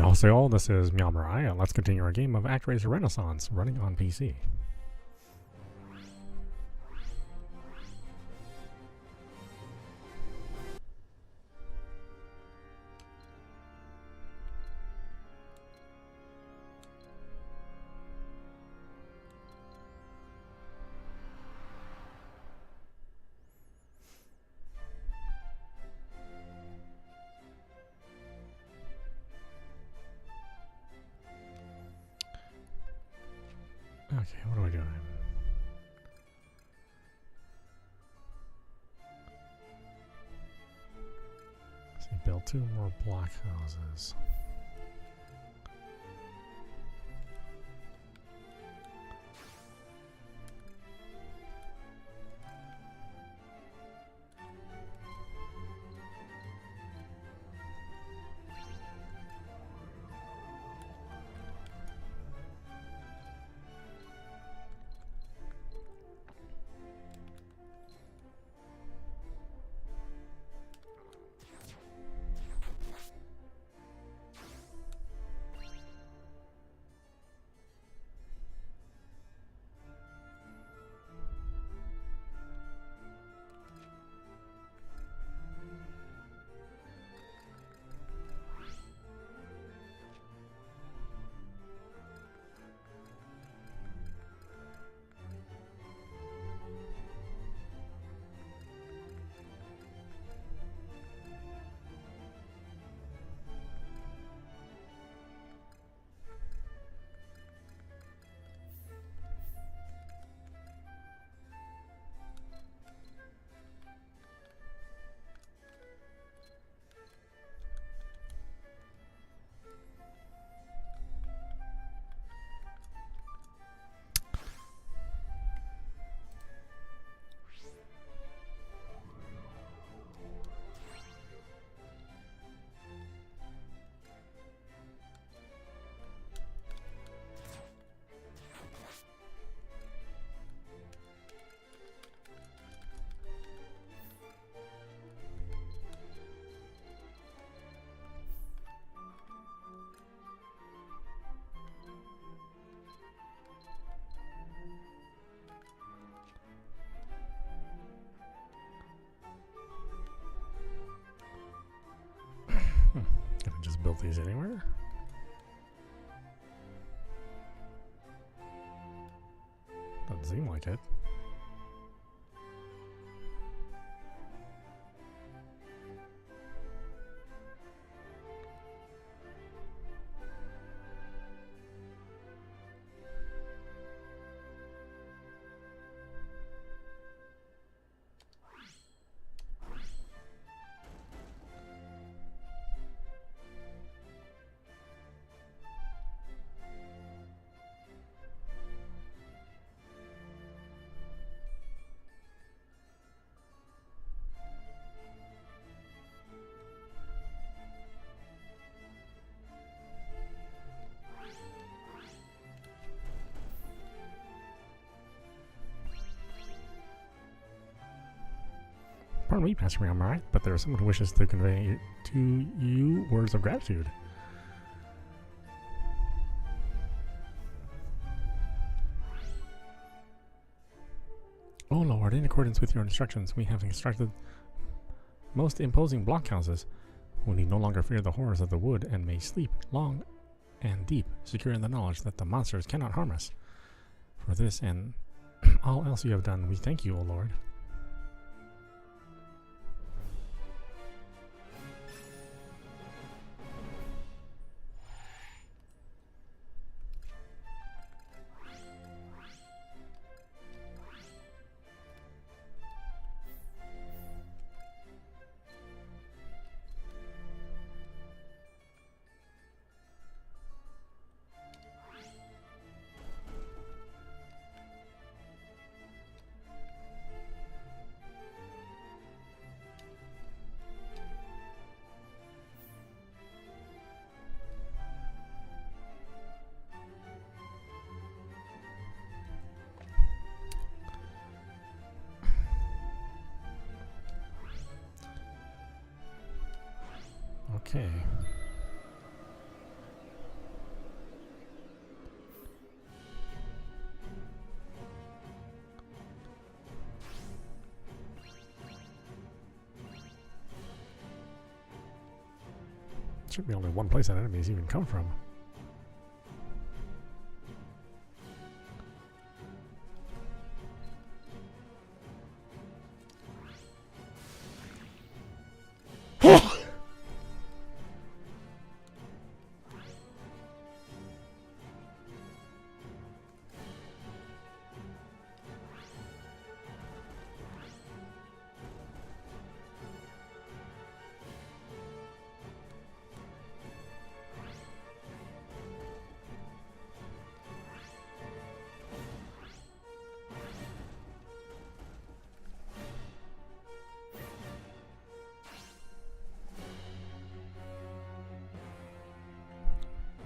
Annyeonghaseyo, this is meowmurai, and let's continue our game of Actraiser Renaissance, running on PC. Okay, what am I doing? Let's see, build 2 more block houses. Can I just build these anywhere? Doesn't seem like it. Pardon me, Pastor meowmurai, but there is someone who wishes to convey to you words of gratitude. Oh Lord, in accordance with your instructions, we have constructed most imposing blockhouses. We need no longer fear the horrors of the wood and may sleep long and deep, secure in the knowledge that the monsters cannot harm us. For this and all else you have done, we thank you, O Lord. Okay. should be only one place that enemies even come from.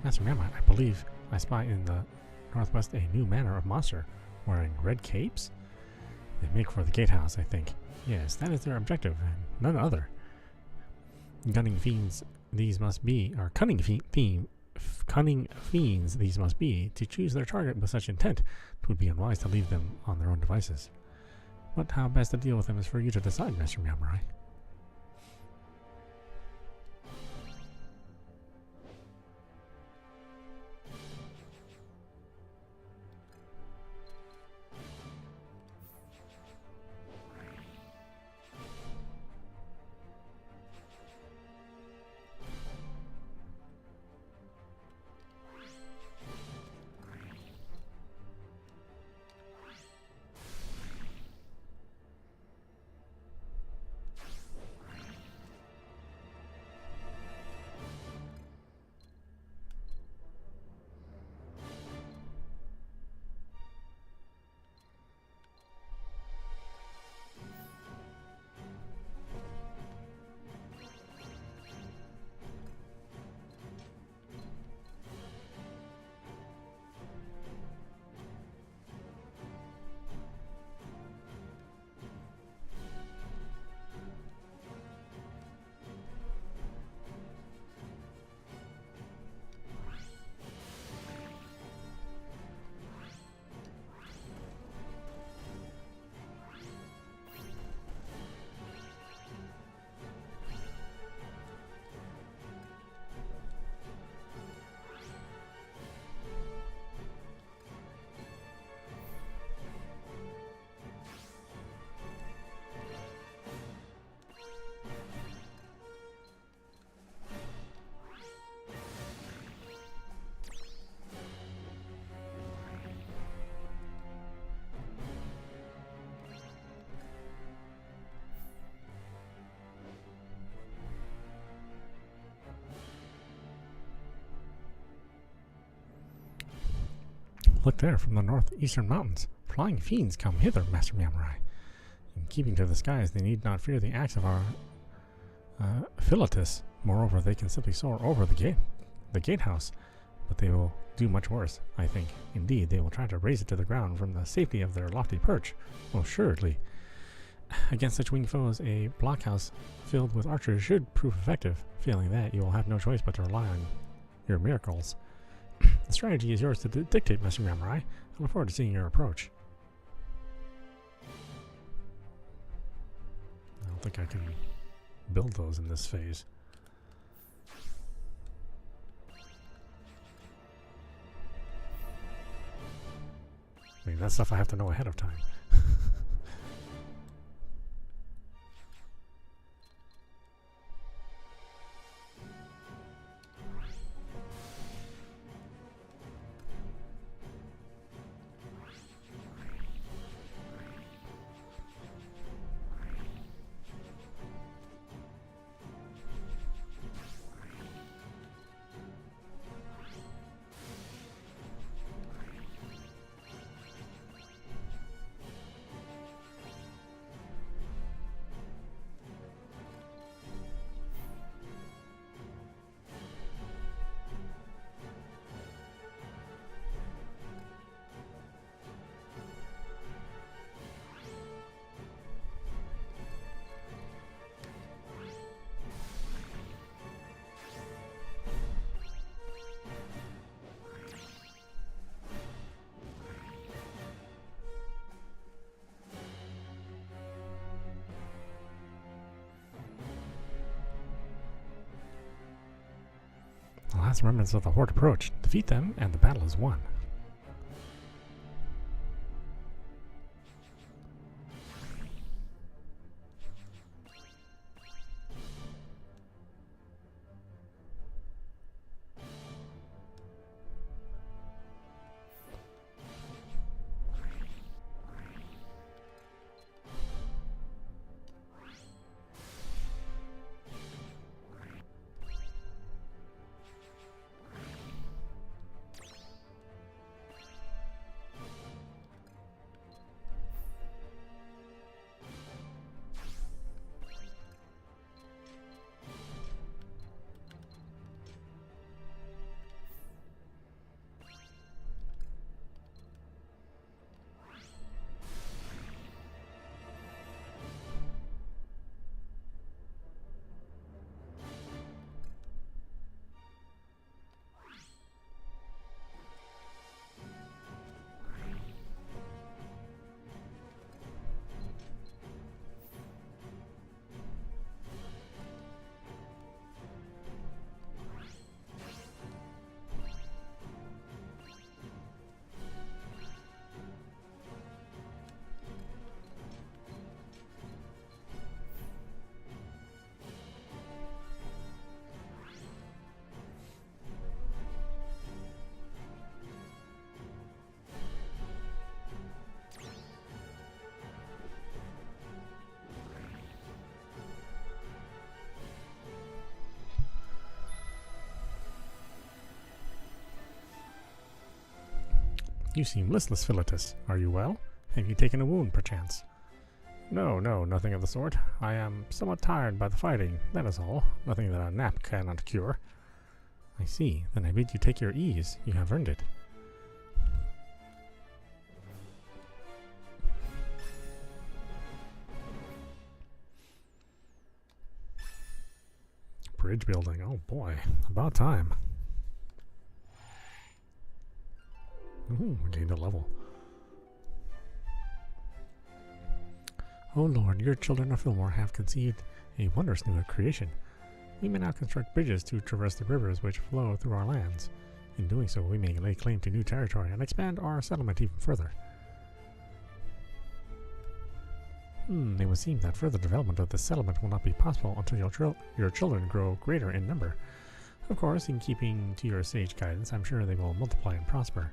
Master Meowmurai, I believe I spy in the northwest a new manner of monster wearing red capes. They make for the gatehouse, I think. Yes, that is their objective, and none other. Cunning fiends these must be, or cunning fiends these must be. To choose their target with such intent, it would be unwise to leave them on their own devices. But how best to deal with them is for you to decide, Master Meowmurai. Look there, from the northeastern mountains. Flying fiends come hither, Master Meowmurai. In keeping to the skies, they need not fear the axe of our Philotus. Moreover, they can simply soar over the gatehouse. But they will do much worse, I think. Indeed, they will try to raise it to the ground from the safety of their lofty perch. Most assuredly. Against such winged foes, a blockhouse filled with archers should prove effective. Failing that, you will have no choice but to rely on your miracles. The strategy is yours to dictate, Master Meowmurai. I look forward to seeing your approach. I don't think I can build those in this phase. I mean, that's stuff I have to know ahead of time. last remnants of the horde approach. Defeat them, and the battle is won. You seem listless, Philetus. Are you well? Have you taken a wound, perchance? No, nothing of the sort. I am somewhat tired by the fighting, that is all. Nothing that a nap cannot cure. I see. Then I bid you take your ease. You have earned it. Bridge building. Oh boy. About time. Ooh, we gained a level. Oh Lord, your children of Fillmore have conceived a wondrous new creation. We may now construct bridges to traverse the rivers which flow through our lands. In doing so, we may lay claim to new territory and expand our settlement even further. It would seem that further development of this settlement will not be possible until your children grow greater in number. Of course, in keeping to your sage guidance, I'm sure they will multiply and prosper.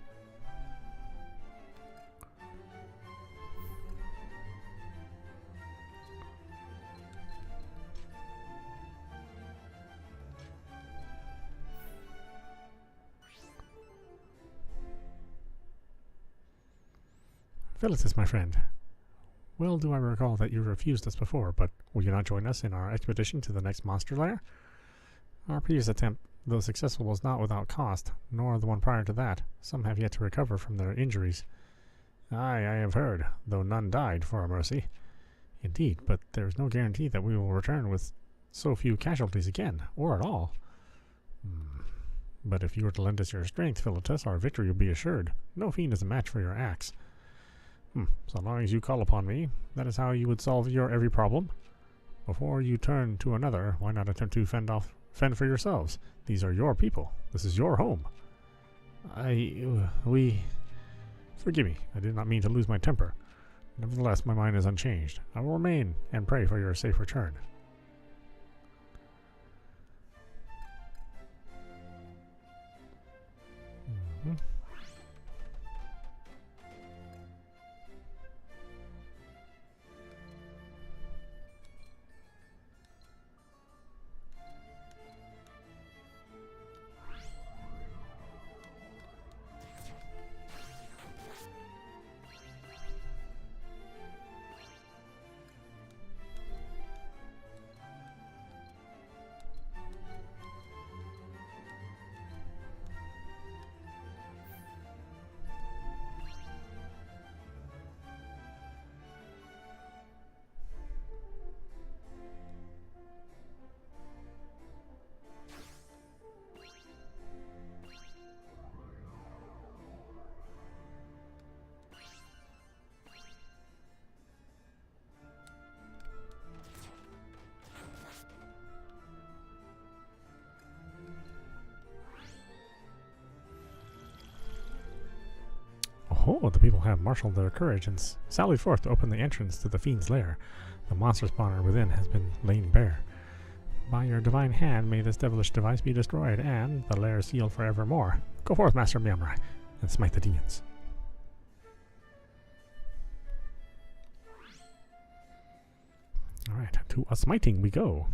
Philetus, my friend. Well do I recall that you refused us before, but will you not join us in our expedition to the next monster lair? Our previous attempt, though successful, was not without cost, nor the one prior to that. Some have yet to recover from their injuries. Aye, I have heard, though none died, for our mercy. Indeed, but there is no guarantee that we will return with so few casualties again, or at all. But if you were to lend us your strength, Philetus, our victory will be assured. No fiend is a match for your axe. So long as you call upon me, that is how you would solve your every problem. Before you turn to another, why not attempt to fend for yourselves? These are your people. This is your home. Forgive me. I did not mean to lose my temper. Nevertheless, my mind is unchanged. I will remain and pray for your safe return. Oh, the people have marshaled their courage and sallied forth to open the entrance to the fiend's lair. The monster spawner within has been laid bare. By your divine hand may this devilish device be destroyed, and the lair sealed forevermore. Go forth, Master meowmurai, and smite the demons. Alright, to a smiting we go.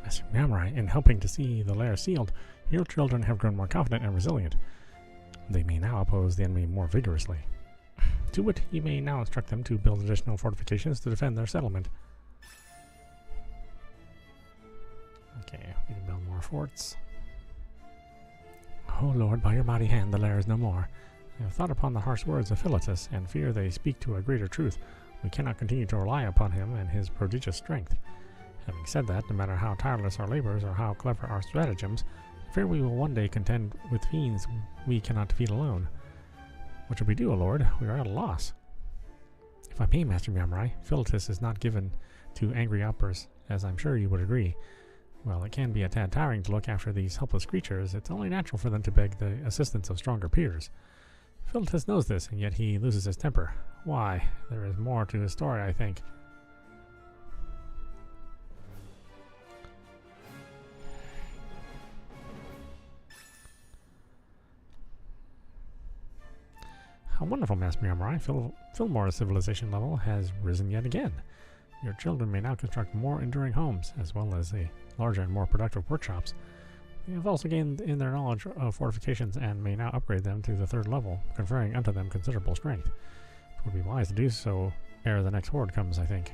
Master meowmurai, in helping to see the lair sealed, your children have grown more confident and resilient. They may now oppose the enemy more vigorously. To wit, you may now instruct them to build additional fortifications to defend their settlement. Okay, we can build more forts. Oh Lord, by your mighty hand the lair is no more. I have thought upon the harsh words of Philetus, and fear they speak to a greater truth. We cannot continue to rely upon him and his prodigious strength. Having said that, no matter how tireless our labors or how clever our stratagems, I fear we will one day contend with fiends we cannot defeat alone. What should we do, O Lord? We are at a loss. If I may, Master meowmurai, Philetus is not given to angry outbursts, as I'm sure you would agree. While it can be a tad tiring to look after these helpless creatures, it's only natural for them to beg the assistance of stronger peers. Philetus knows this, and yet he loses his temper. Why? There is more to his story, I think. How wonderful, Master meowmurai. Fillmore's civilization level has risen yet again. Your children may now construct more enduring homes, as well as a larger and more productive workshops. They have also gained in their knowledge of fortifications and may now upgrade them to the 3rd level, conferring unto them considerable strength. It would be wise to do so ere the next horde comes, I think.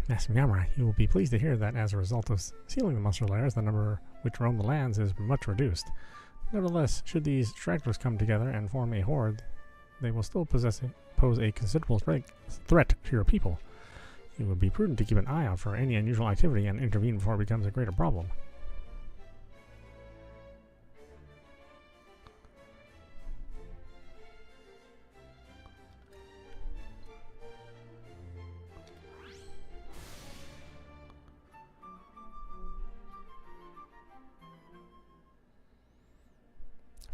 Master meowmurai, you will be pleased to hear that as a result of sealing the monster lairs, the number which roam the lands is much reduced. Nevertheless, should these stragglers come together and form a horde, they will still pose a considerable threat to your people. It would be prudent to keep an eye out for any unusual activity and intervene before it becomes a greater problem.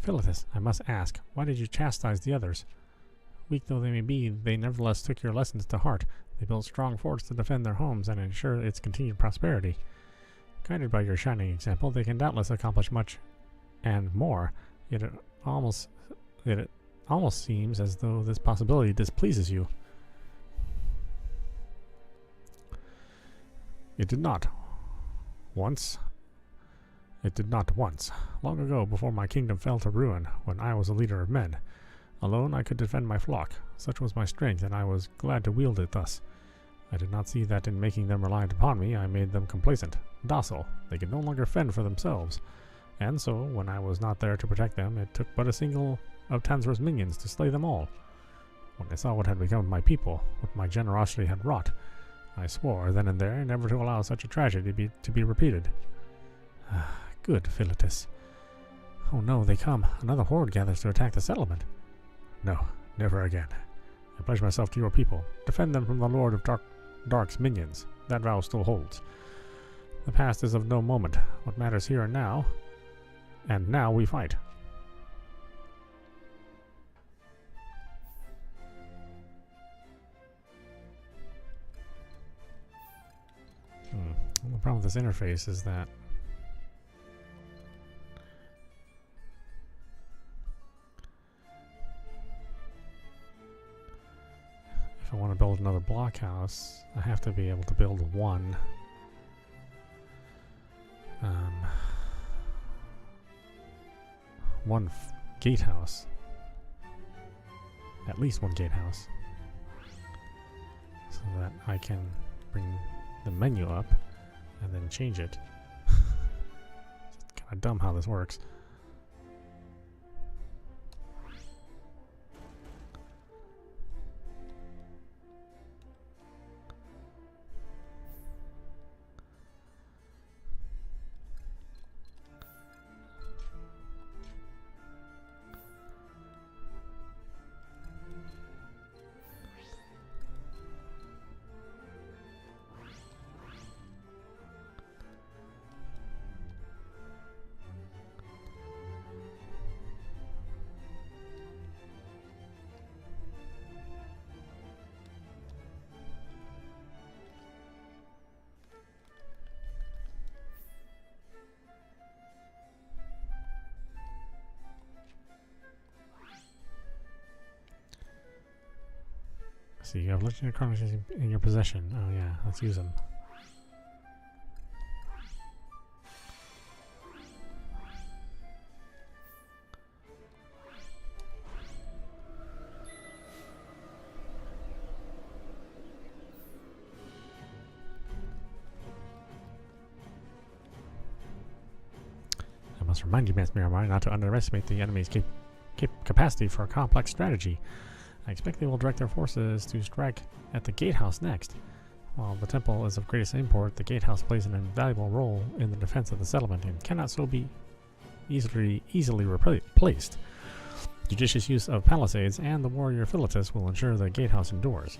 Philetus, I must ask, why did you chastise the others? Weak though they may be, they nevertheless took your lessons to heart. They built strong forts to defend their homes and ensure its continued prosperity. Guided by your shining example, they can doubtless accomplish much and more, yet it almost seems as though this possibility displeases you. It did not once. Long ago, before my kingdom fell to ruin, when I was a leader of men. Alone I could defend my flock. Such was my strength, and I was glad to wield it thus. I did not see that in making them reliant upon me, I made them complacent, docile. They could no longer fend for themselves. And so, when I was not there to protect them, it took but a single of Tanzra's minions to slay them all. When I saw what had become of my people, what my generosity had wrought, I swore then and there never to allow such a tragedy to be repeated. Good, Philetus. Oh no, they come. Another horde gathers to attack the settlement. No, never again. I pledge myself to your people. Defend them from the Lord of Dark's minions. That vow still holds. The past is of no moment. What matters here and now we fight. The problem with this interface is that if I want to build another blockhouse, I have to be able to build one. One gatehouse. At least one gatehouse. So that I can bring the menu up and then change it. It's kind of dumb how this works. So you have legendary chronicles in your possession. Oh yeah, let's use them. I must remind you, meowmurai, not to underestimate the enemy's capacity for a complex strategy. I expect they will direct their forces to strike at the gatehouse next. While the temple is of greatest import, the gatehouse plays an invaluable role in the defense of the settlement and cannot so be easily replaced. Judicious use of palisades and the warrior Philetus will ensure the gatehouse endures.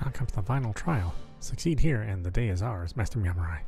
Now comes the final trial. Succeed here, and the day is ours, Master Meowmurai.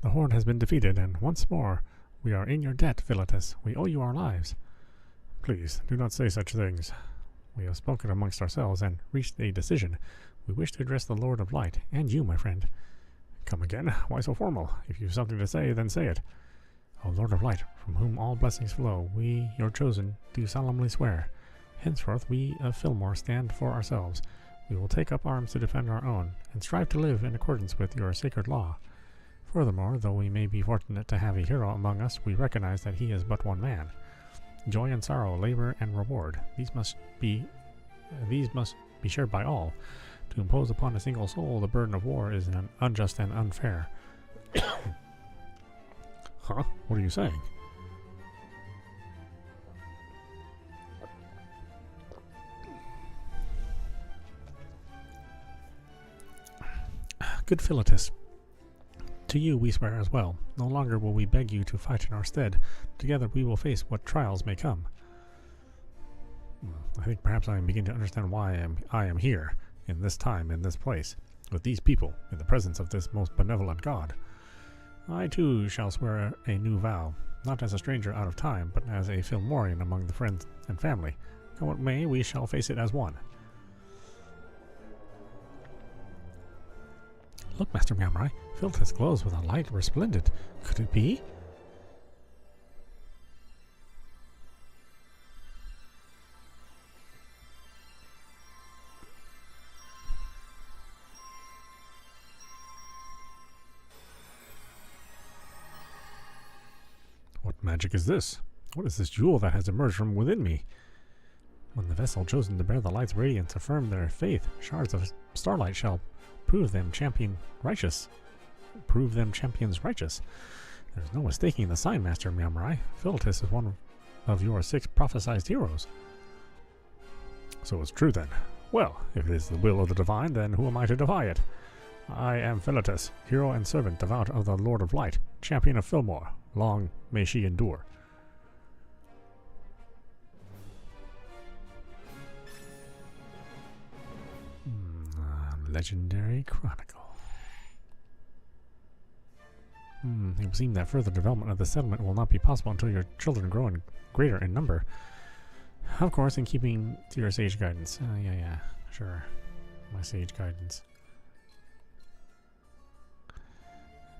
The Horde has been defeated, and once more, we are in your debt, Philetus. We owe you our lives. Please, do not say such things. We have spoken amongst ourselves and reached a decision. We wish to address the Lord of Light, and you, my friend. Come again? Why so formal? If you have something to say, then say it. O Lord of Light, from whom all blessings flow, we, your chosen, do solemnly swear. Henceforth we of Fillmore stand for ourselves. We will take up arms to defend our own, and strive to live in accordance with your sacred law. Furthermore, though we may be fortunate to have a hero among us, we recognize that he is but one man. Joy and sorrow, labor and reward, these must be shared by all. To impose upon a single soul the burden of war is unjust and unfair. Huh? What are you saying? Good Philetus, to you we swear as well. No longer will we beg you to fight in our stead. Together we will face what trials may come. I think perhaps I am beginning to understand why I am here, in this time, in this place, with these people, in the presence of this most benevolent God. I too shall swear a new vow, not as a stranger out of time, but as a Fillmorian among the friends and family. Come what may, we shall face it as one. Look, Master Meowmurai, Philetus glows with a light resplendent. Could it be? What magic is this? What is this jewel that has emerged from within me? When the vessel chosen to bear the light's radiance affirm their faith, shards of starlight shall prove them champions righteous. There's no mistaking the sign, Master Meowmurai. Philetus is one of your 6 prophesied heroes. So it's true then. Well, if it is the will of the divine, then who am I to defy it? I am Philetus, hero and servant devout of the Lord of Light, champion of Fillmore. Long may she endure. Legendary Chronicle. It would seem that further development of the settlement will not be possible until your children grow in greater in number. Of course, in keeping to your sage guidance. Yeah, sure. My sage guidance.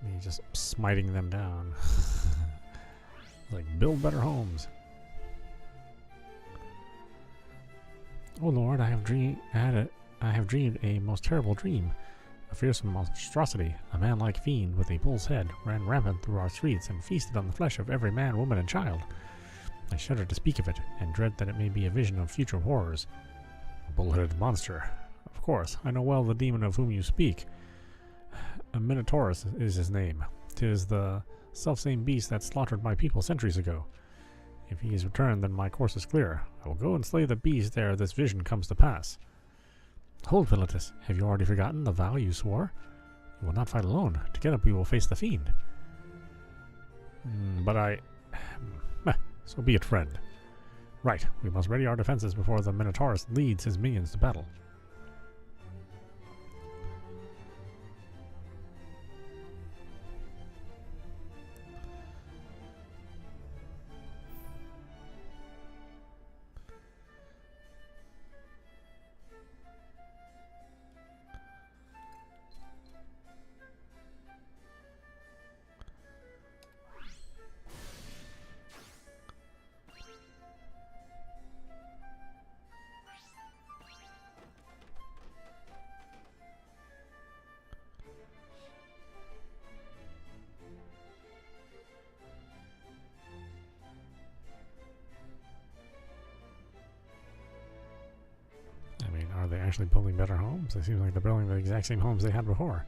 Me just smiting them down. Like, build better homes. Oh Lord, I have I have dreamed a most terrible dream. A fearsome monstrosity, a man-like fiend with a bull's head, ran rampant through our streets and feasted on the flesh of every man, woman, and child. I shudder to speak of it, and dread that it may be a vision of future horrors. A bull-headed monster. Of course, I know well the demon of whom you speak. A Minotaurus is his name. 'Tis the self-same beast that slaughtered my people centuries ago. If he is returned, then my course is clear. I will go and slay the beast ere this vision comes to pass. Hold, Philetus. Have you already forgotten the vow you swore? You will not fight alone. Together we will face the fiend. But I... So be it, friend. Right, we must ready our defenses before the Minotaurus leads his minions to battle. Are they actually building better homes? It seems like they're building the exact same homes they had before.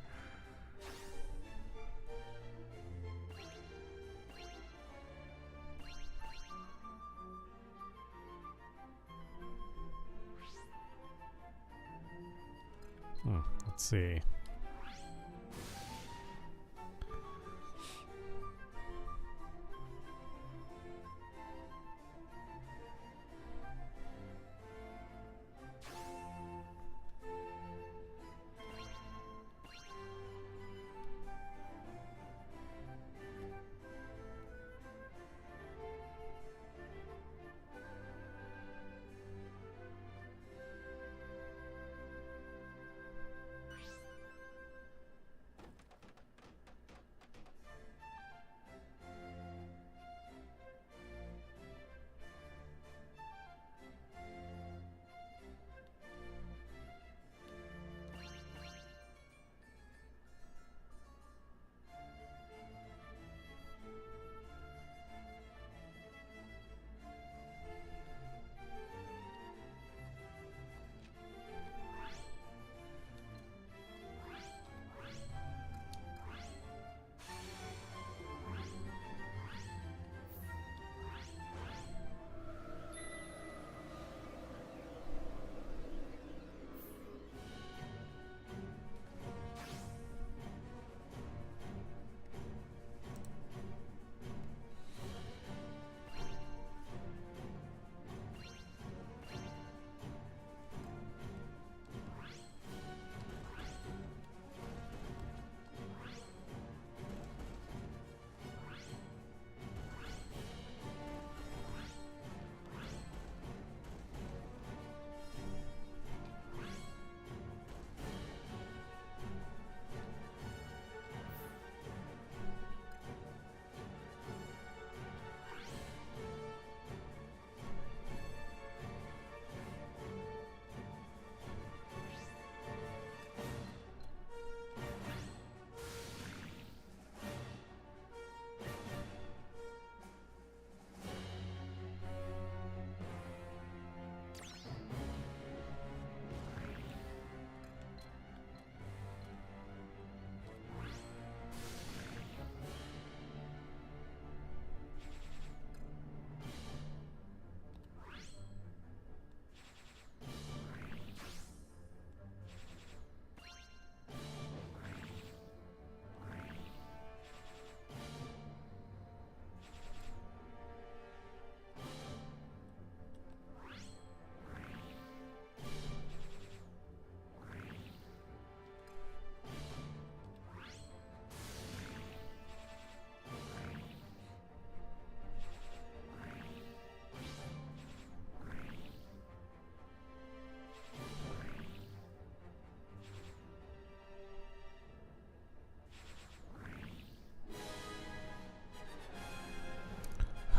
Let's see.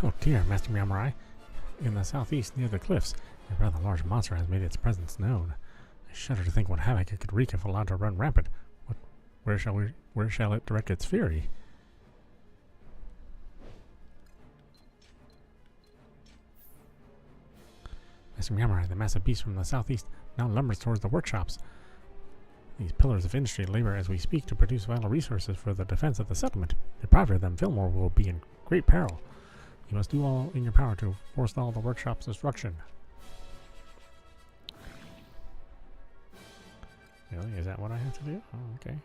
Oh dear, Master meowmurai. In the southeast near the cliffs, a rather large monster has made its presence known. I shudder to think what havoc it could wreak if allowed to run rampant. Where shall it direct its fury? Master Meowmurai, the massive beast from the southeast, now lumbers towards the workshops. These pillars of industry labor as we speak to produce vital resources for the defense of the settlement. Deprived of them, Fillmore will be in great peril. You must do all in your power to forestall the workshop's destruction. Really? Is that what I have to do? Oh, okay.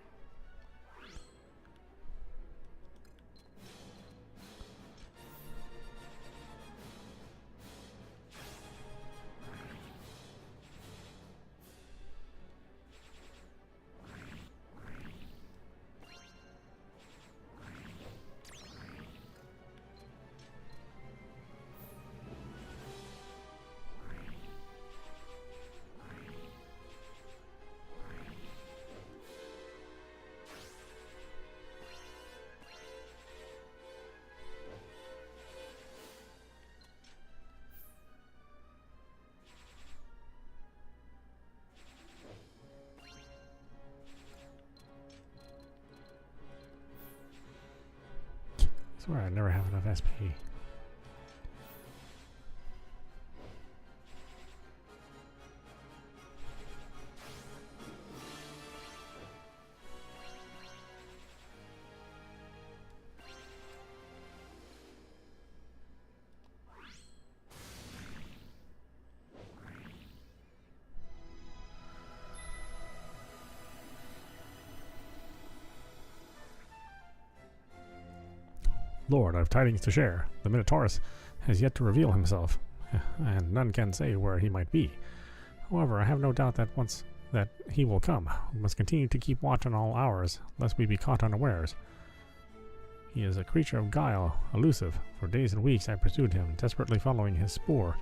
I swear I never have enough SP. Lord, I have tidings to share. The Minotaurus has yet to reveal himself, and none can say where he might be. However, I have no doubt that once that he will come, we must continue to keep watch on all hours, lest we be caught unawares. He is a creature of guile, elusive. For days and weeks I pursued him, desperately following his spoor,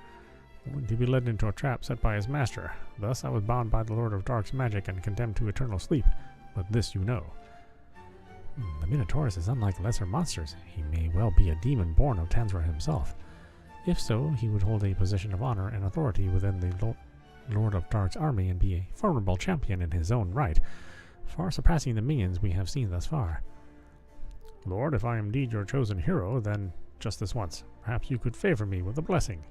only to be led into a trap set by his master. Thus I was bound by the Lord of Dark's magic and condemned to eternal sleep. But this you know. The Minotaurus is unlike lesser monsters. He may well be a demon born of Tanzra himself. If so, he would hold a position of honor and authority within the Lord of Dark's army and be a formidable champion in his own right, far surpassing the minions we have seen thus far. Lord, if I am indeed your chosen hero, then just this once, perhaps you could favor me with a blessing.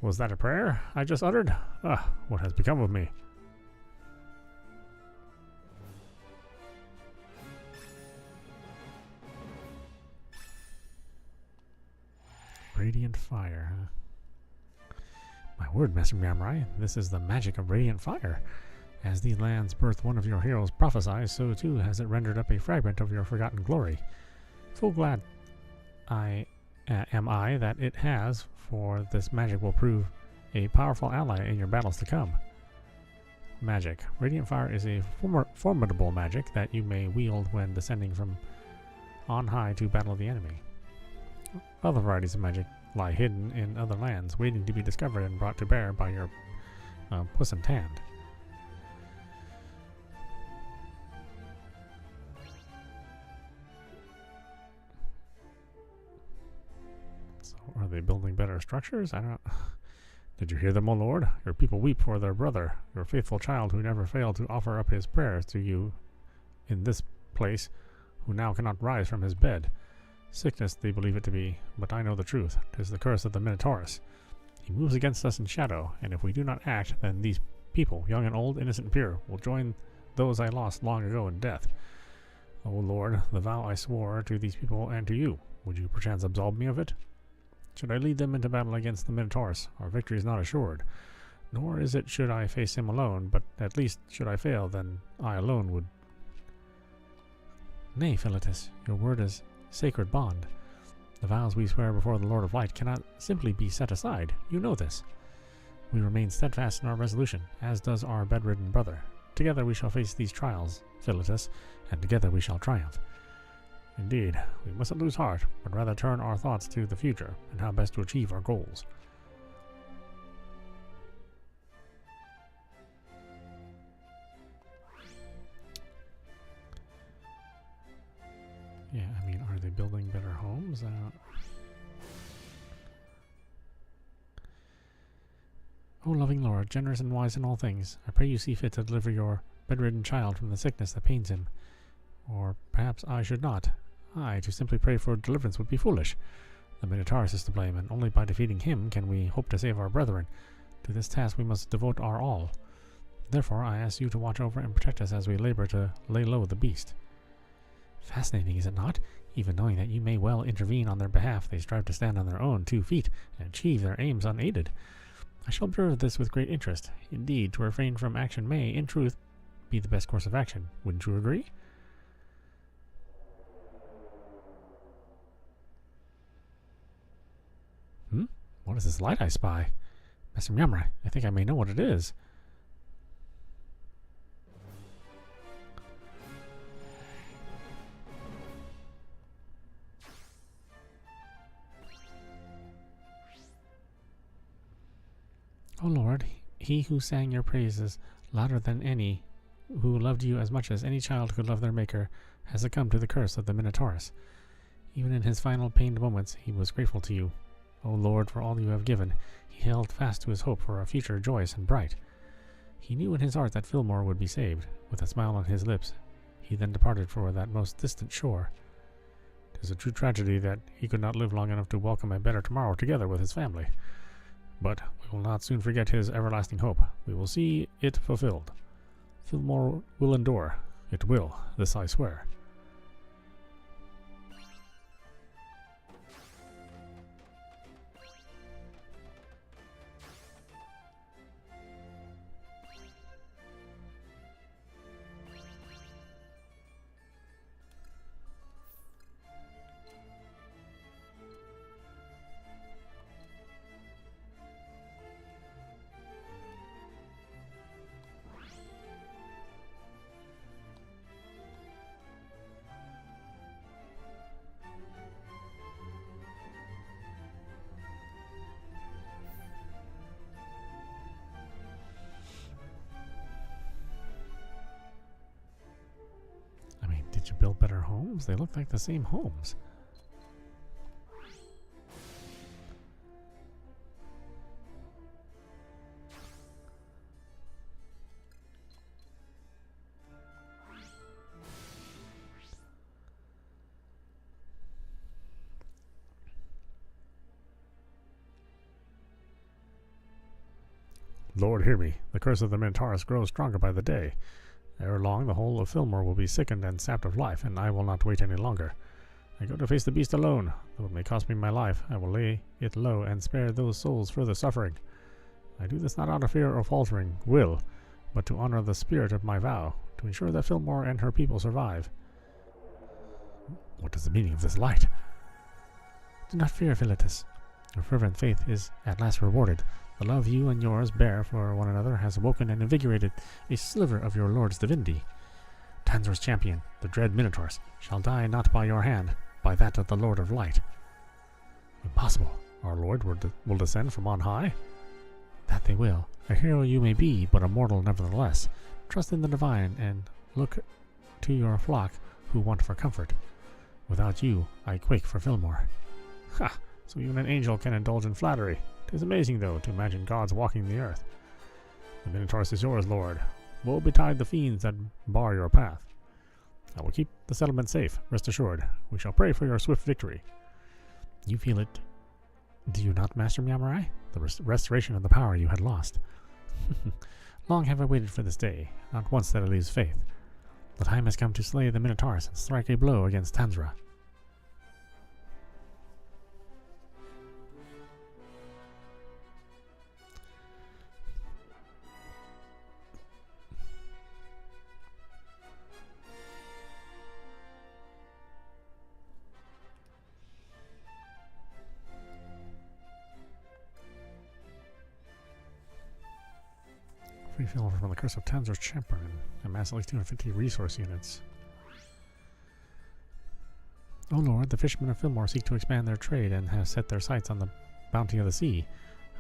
Was that a prayer I just uttered? What has become of me? Radiant fire, huh? My word, Master Meowmurai, this is the magic of radiant fire. As these lands birthed one of your heroes prophesied, so too has it rendered up a fragment of your forgotten glory. Full glad am I that it has, for this magic will prove a powerful ally in your battles to come. Magic. Radiant fire is a formidable magic that you may wield when descending from on high to battle the enemy. Other varieties of magic lie hidden in other lands, waiting to be discovered and brought to bear by your puissant hand. So, are they building better structures? I don't. Did you hear them, O Lord? Your people weep for their brother, your faithful child who never failed to offer up his prayers to you in this place, who now cannot rise from his bed. Sickness they believe it to be, but I know the truth. 'Tis the curse of the Minotaurus. He moves against us in shadow, and if we do not act, then these people, young and old, innocent and pure, will join those I lost long ago in death. O Lord, the vow I swore to these people and to you, would you perchance absolve me of it? Should I lead them into battle against the Minotaurus, our victory is not assured. Nor is it should I face him alone, but at least should I fail, then I alone would. Nay, Philetus, your word is sacred bond. The vows we swear before the Lord of Light cannot simply be set aside. You know this. We remain steadfast in our resolution, as does our bedridden brother. Together we shall face these trials, Philetus, and together we shall triumph. Indeed, we mustn't lose heart, but rather turn our thoughts to the future and how best to achieve our goals. Yeah, I mean, are they building better homes? O loving Lord, generous and wise in all things, I pray you see fit to deliver your bedridden child from the sickness that pains him. Or perhaps I should not. To simply pray for deliverance would be foolish. The Minotaurus is to blame, and only by defeating him can we hope to save our brethren. To this task we must devote our all. Therefore, I ask you to watch over and protect us as we labor to lay low the beast. Fascinating, is it not? Even knowing that you may well intervene on their behalf, they strive to stand on their own 2 feet and achieve their aims unaided. I shall observe this with great interest. Indeed, to refrain from action may, in truth, be the best course of action. Wouldn't you agree? What is this light I spy? Master Meowmurai, I think I may know what it is. O Lord, he who sang your praises louder than any, who loved you as much as any child could love their maker, has succumbed to the curse of the Minotaurus. Even in his final pained moments, he was grateful to you. O Lord, for all you have given, he held fast to his hope for a future joyous and bright. He knew in his heart that Fillmore would be saved. With a smile on his lips, he then departed for that most distant shore. 'Tis a true tragedy that he could not live long enough to welcome a better tomorrow together with his family. But we will not soon forget his everlasting hope. We will see it fulfilled. Fillmore will endure. It will, this I swear. Did you build better homes? They look like the same homes. Lord, hear me. The curse of the Minotaurus grows stronger by the day. Ere long, the whole of Fillmore will be sickened and sapped of life, and I will not wait any longer. I go to face the beast alone. Though it may cost me my life, I will lay it low and spare those souls further suffering. I do this not out of fear or faltering will, but to honor the spirit of my vow, to ensure that Fillmore and her people survive. What is the meaning of this light? Do not fear, Philetus. Your fervent faith is at last rewarded. The love you and yours bear for one another has awoken and invigorated a sliver of your lord's divinity. Tanzor's champion, the dread Minotaurus, shall die not by your hand, by that of the Lord of Light. Impossible. Our Lord will descend from on high? That they will. A hero you may be, but a mortal nevertheless. Trust in the divine, and look to your flock who want for comfort. Without you, I quake for Fillmore. Ha! So even an angel can indulge in flattery. 'Tis amazing, though, to imagine gods walking the earth. The Minotaurus is yours, Lord. Woe betide the fiends that bar your path. I will keep the settlement safe, rest assured. We shall pray for your swift victory. You feel it, do you not, Master Meowmurai? The restoration of the power you had lost. Long have I waited for this day. Not once did I lose faith. The time has come to slay the Minotaurus and strike a blow against Tanzra. Free fill from the curse of Tanzor's champion. Amass at least 250 resource units. O Lord, the fishermen of Fillmore seek to expand their trade and have set their sights on the bounty of the sea.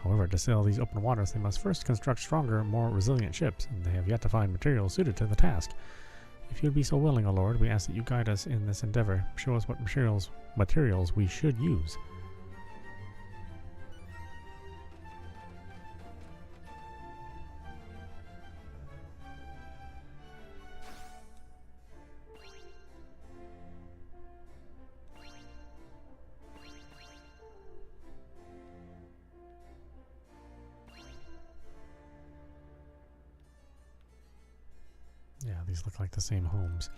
However, to sail these open waters, they must first construct stronger, more resilient ships, and they have yet to find materials suited to the task. If you would be so willing, O Lord, we ask that you guide us in this endeavor. Show us what materials we should use. Yeah, these look like the same homes.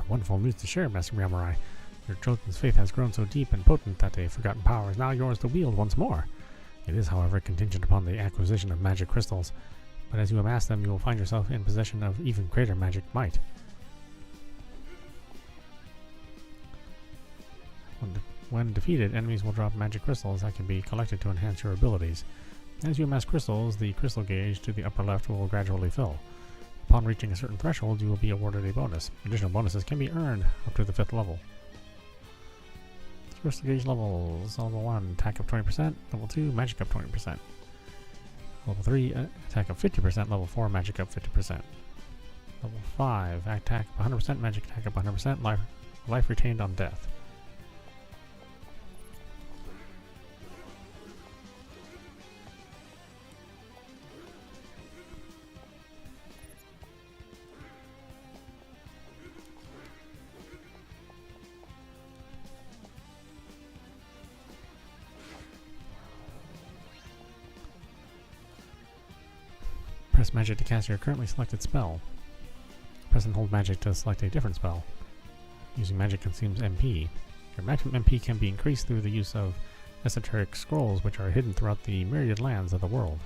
Wonderful news to share, Master Meowmurai. Your children's faith has grown so deep and potent that a forgotten power is now yours to wield once more. It is, however, contingent upon the acquisition of magic crystals, but as you amass them, you will find yourself in possession of even greater magic might. When defeated, enemies will drop magic crystals that can be collected to enhance your abilities. As you amass crystals, the crystal gauge to the upper left will gradually fill. Upon reaching a certain threshold, you will be awarded a bonus. Additional bonuses can be earned up to the 5th level. Crystal gauge levels: level 1, attack up 20%, level 2, magic up 20%. Level 3, attack up 50%, level 4, magic up 50%. Level 5, attack up 100%, magic attack up 100%, life retained on death. Press magic to cast your currently selected spell. Press and hold magic to select a different spell. Using magic consumes MP. Your maximum MP can be increased through the use of esoteric scrolls which are hidden throughout the myriad lands of the world.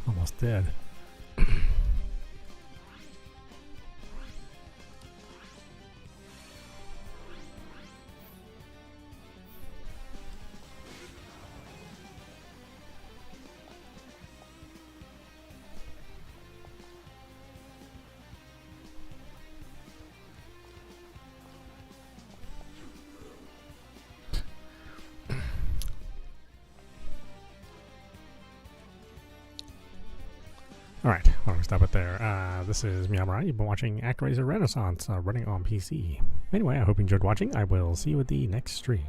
Almost dead. Alright, well, we'll stop it there. This is meowmurai. You've been watching Actraiser Renaissance running on PC. Anyway, I hope you enjoyed watching. I will see you at the next stream.